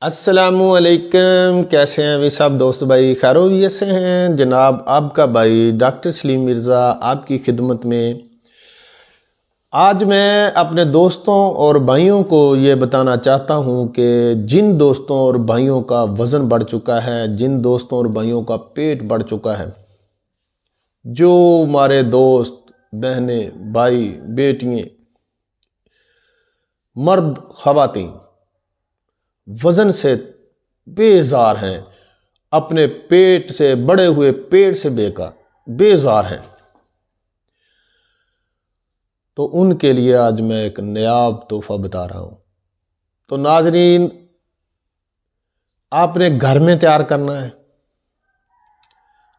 अस्सलामुअलैकुम, कैसे हैं अभी सब दोस्त भाई? खैरोवियत से हैं जनाब। आपका भाई डॉक्टर सलीम मिर्ज़ा आपकी खिदमत में। आज मैं अपने दोस्तों और भाइयों को ये बताना चाहता हूँ कि जिन दोस्तों और भाइयों का वज़न बढ़ चुका है, जिन दोस्तों और भाइयों का पेट बढ़ चुका है, जो हमारे दोस्त बहनें भाई बेटियाँ मर्द ख़वातीन वज़न से बेजार हैं, अपने पेट से बड़े हुए पेट से बेजार हैं, तो उनके लिए आज मैं एक नायाब तोहफ़ा बता रहा हूँ। तो नाजरीन, आपने घर में तैयार करना है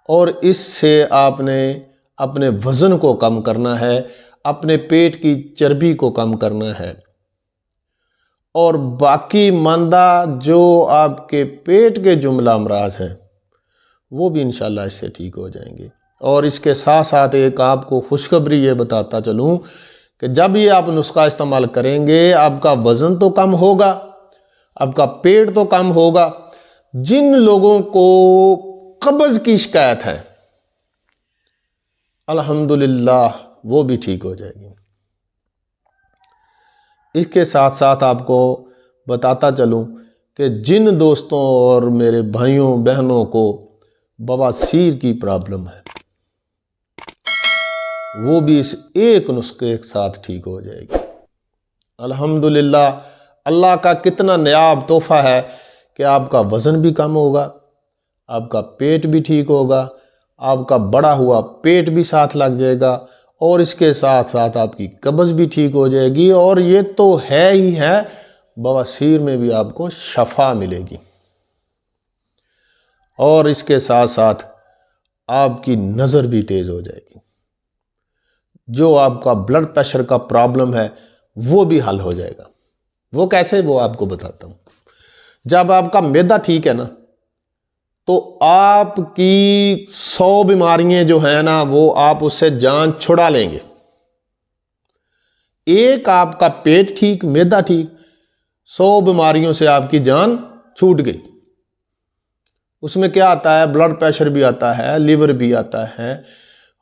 और इससे आपने अपने वज़न को कम करना है, अपने पेट की चर्बी को कम करना है और बाकी मांदा जो आपके पेट के जुमला अमराज हैं वो भी इंशाल्लाह इससे ठीक हो जाएंगे। और इसके साथ साथ एक आपको खुशखबरी ये बताता चलूँ कि जब ये आप नुस्खा इस्तेमाल करेंगे आपका वज़न तो कम होगा, आपका पेट तो कम होगा। जिन लोगों को कब्ज़ की शिकायत है अल्हम्दुलिल्लाह वो भी ठीक हो जाएगी। इसके साथ साथ आपको बताता चलूँ कि जिन दोस्तों और मेरे भाइयों बहनों को बवासीर की प्रॉब्लम है वो भी इस एक नुस्खे के साथ ठीक हो जाएगी। अल्हम्दुलिल्लाह, अल्लाह का कितना नायाब तोहफ़ा है कि आपका वज़न भी कम होगा, आपका पेट भी ठीक होगा, आपका बढ़ा हुआ पेट भी साथ लग जाएगा और इसके साथ साथ आपकी कब्ज़ भी ठीक हो जाएगी। और ये तो है ही है, बवासीर में भी आपको शफा मिलेगी और इसके साथ साथ आपकी नज़र भी तेज़ हो जाएगी। जो आपका ब्लड प्रेशर का प्रॉब्लम है वो भी हल हो जाएगा। वो कैसे, वो आपको बताता हूँ। जब आपका मैदा ठीक है ना तो आपकी 100 बीमारियां जो है ना वो आप उससे जान छुड़ा लेंगे। एक आपका पेट ठीक, मैदा ठीक, 100 बीमारियों से आपकी जान छूट गई। उसमें क्या आता है? ब्लड प्रेशर भी आता है, लिवर भी आता है,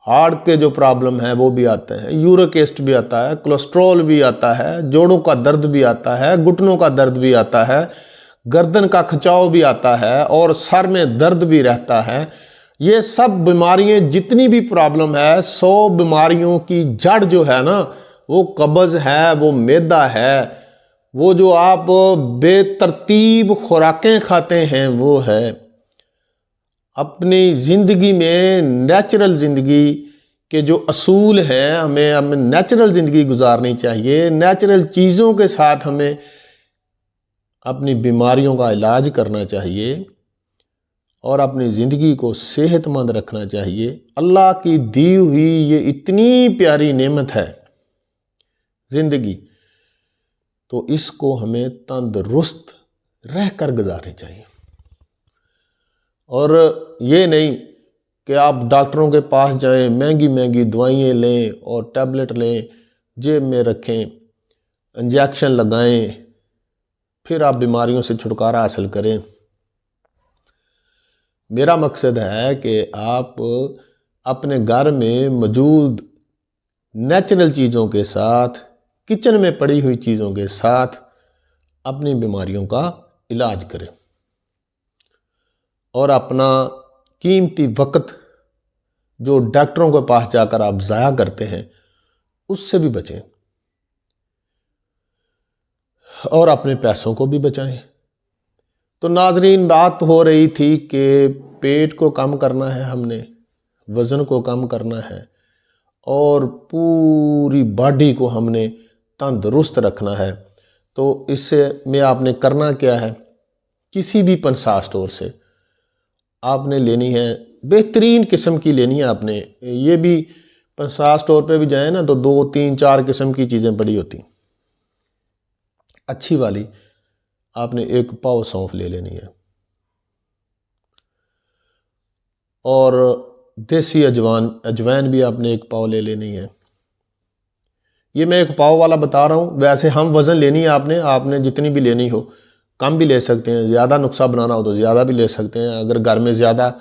हार्ट के जो प्रॉब्लम है वो भी आते हैं, यूरिक एसिड भी आता है, कोलेस्ट्रॉल भी आता है, जोड़ों का दर्द भी आता है, घुटनों का दर्द भी आता है, गर्दन का खिंचाव भी आता है और सर में दर्द भी रहता है। ये सब बीमारियां जितनी भी प्रॉब्लम है, 100 बीमारियों की जड़ जो है ना वो कब्ज़ है, वो मैदा है, वो जो आप बेतरतीब खुराकें खाते हैं वो है। अपनी ज़िंदगी में नेचुरल ज़िंदगी के जो असूल हैं, हमें नेचुरल ज़िंदगी गुजारनी चाहिए। नेचुरल चीज़ों के साथ हमें अपनी बीमारियों का इलाज करना चाहिए और अपनी ज़िंदगी को सेहतमंद रखना चाहिए। अल्लाह की दी हुई ये इतनी प्यारी नेमत है ज़िंदगी, तो इसको हमें तंदुरुस्त रह कर गुजारनी चाहिए। और ये नहीं कि आप डॉक्टरों के पास जाएं, महंगी महंगी दवाइयाँ लें और टैबलेट लें, जेब में रखें, इंजेक्शन लगाएं, फिर आप बीमारियों से छुटकारा हासिल करें। मेरा मकसद है कि आप अपने घर में मौजूद नेचुरल चीज़ों के साथ, किचन में पड़ी हुई चीज़ों के साथ अपनी बीमारियों का इलाज करें और अपना कीमती वक्त जो डॉक्टरों के पास जाकर आप ज़ाया करते हैं उससे भी बचें और अपने पैसों को भी बचाएं। तो नाजरीन, बात हो रही थी कि पेट को कम करना है हमने, वज़न को कम करना है और पूरी बॉडी को हमने तंदुरुस्त रखना है। तो इससे में आपने करना क्या है? किसी भी पंसार स्टोर से आपने लेनी है, बेहतरीन किस्म की लेनी है आपने। ये भी पंसार स्टोर पे भी जाए ना तो 2, 3, 4 किस्म की चीज़ें पड़ी होती। अच्छी वाली आपने 1 पाव सौंफ ले लेनी है और देसी अजवाइन भी आपने 1 पाव ले लेनी है। ये मैं 1 पाव वाला बता रहा हूँ, वैसे हम वज़न लेनी है आपने जितनी भी लेनी हो, कम भी ले सकते हैं, ज़्यादा नुस्खा बनाना हो तो ज़्यादा भी ले सकते हैं, अगर घर में ज़्यादा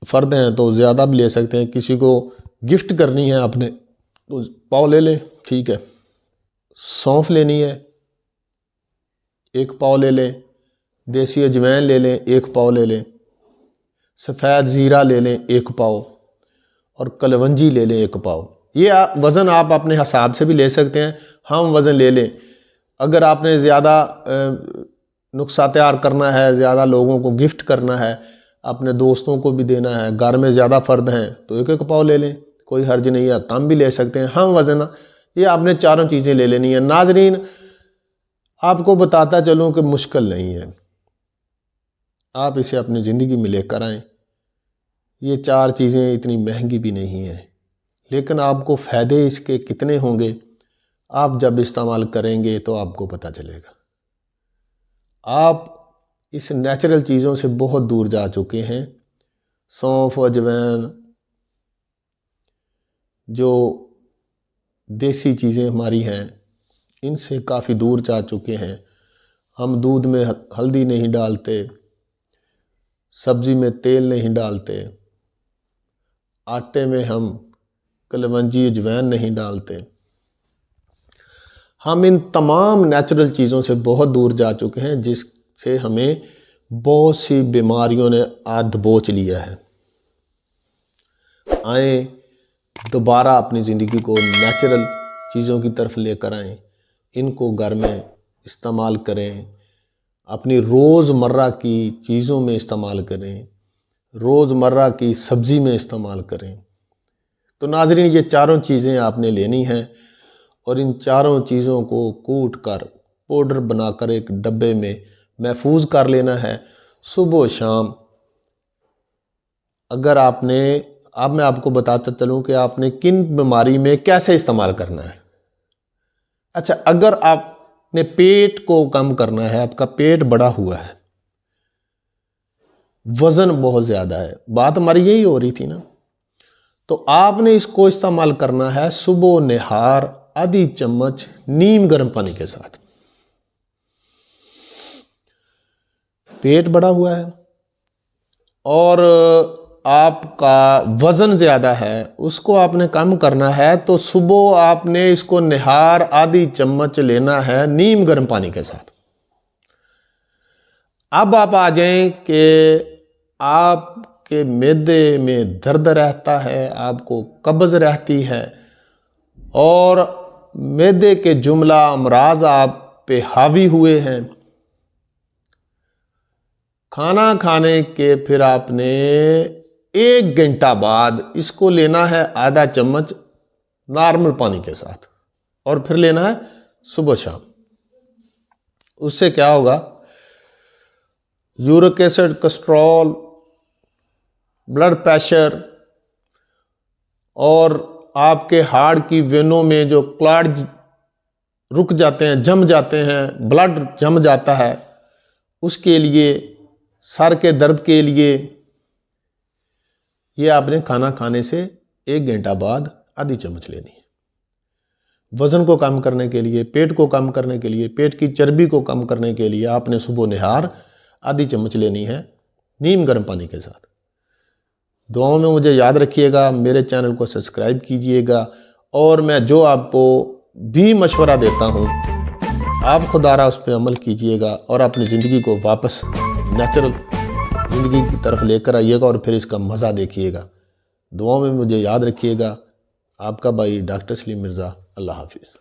फ़र्द हैं तो ज़्यादा भी ले सकते हैं, किसी को गिफ्ट करनी है आपने तो पाव ले लें, ठीक है। सौंफ लेनी है 1 पाव ले लें, देसी अजवाइन ले लें 1 पाव ले लें, सफ़ेद ज़ीरा ले लें 1 पाव और कलवंजी ले लें 1 पाव। ये वज़न आप अपने हिसाब से भी ले सकते हैं, हम वज़न ले लें। अगर आपने ज़्यादा नुस्खा तैयार करना है, ज़्यादा लोगों को गिफ्ट करना है, अपने दोस्तों को भी देना है, घर में ज़्यादा फ़र्द हैं तो 1-1 पाव ले लें, कोई हर्ज नहीं है, कम भी ले सकते हैं। हम वज़न ये आपने चारों चीज़ें ले लेनी है। नाजरीन, आपको बताता चलूँ कि मुश्किल नहीं है, आप इसे अपनी ज़िंदगी में लेकर आएँ। ये 4 चीज़ें इतनी महंगी भी नहीं हैं, लेकिन आपको फ़ायदे इसके कितने होंगे आप जब इस्तेमाल करेंगे तो आपको पता चलेगा। आप इस नेचुरल चीज़ों से बहुत दूर जा चुके हैं। सौंफ, अजवाइन, जो देसी चीज़ें हमारी हैं, इनसे काफ़ी दूर जा चुके हैं। हम दूध में हल्दी नहीं डालते, सब्ज़ी में तेल नहीं डालते, आटे में हम कलवंजी अजवाइन नहीं डालते। हम इन तमाम नेचुरल चीज़ों से बहुत दूर जा चुके हैं, जिससे हमें बहुत सी बीमारियों ने आद दबोच लिया है। आए दोबारा अपनी ज़िंदगी को नेचुरल चीज़ों की तरफ लेकर आएँ, इनको घर में इस्तेमाल करें, अपनी रोज़मर्रा की चीज़ों में इस्तेमाल करें, रोज़मर्रा की सब्ज़ी में इस्तेमाल करें। तो नाज़रीन, ये चारों चीज़ें आपने लेनी हैं और इन चारों चीज़ों को कूट कर पाउडर बनाकर एक डब्बे में महफूज कर लेना है। सुबह शाम अगर आपने, अब मैं आपको बताता चलूँ कि आपने किन बीमारी में कैसे इस्तेमाल करना है। अच्छा, अगर आपने पेट को कम करना है, आपका पेट बड़ा हुआ है, वज़न बहुत ज़्यादा है, बात हमारी यही हो रही थी ना, तो आपने इसको इस्तेमाल करना है सुबह निहार आधी चम्मच नीम गर्म पानी के साथ। पेट बड़ा हुआ है और आपका वज़न ज़्यादा है, उसको आपने कम करना है, तो सुबह आपने इसको निहार आधी चम्मच लेना है नीम गर्म पानी के साथ। अब आप आ जाएं कि आपके मैदे में दर्द रहता है, आपको कब्ज़ रहती है और मैदे के जुमला अमराज आप पे हावी हुए हैं। खाना खाने के फिर आपने 1 घंटा बाद इसको लेना है आधा चम्मच नॉर्मल पानी के साथ और फिर लेना है सुबह शाम। उससे क्या होगा, uric acid, cholesterol, blood pressure और आपके हार्ट की वेनों में जो क्लॉट रुक जाते हैं, जम जाते हैं, ब्लड जम जाता है, उसके लिए, सर के दर्द के लिए, ये आपने खाना खाने से 1 घंटा बाद आधी चम्मच लेनी है। वज़न को कम करने के लिए, पेट को कम करने के लिए, पेट की चर्बी को कम करने के लिए आपने सुबह निहार आधी चम्मच लेनी है नीम गर्म पानी के साथ। दुआओं में मुझे याद रखिएगा, मेरे चैनल को सब्सक्राइब कीजिएगा और मैं जो आपको भी मशवरा देता हूँ आप खुदारा उस पर अमल कीजिएगा और अपनी ज़िंदगी को वापस नेचुरल ज़िंदगी की तरफ लेकर आइएगा और फिर इसका मज़ा देखिएगा। दुआओं में मुझे याद रखिएगा। आपका भाई डॉक्टर सलीम मिर्ज़ा। अल्लाह हाफिज़।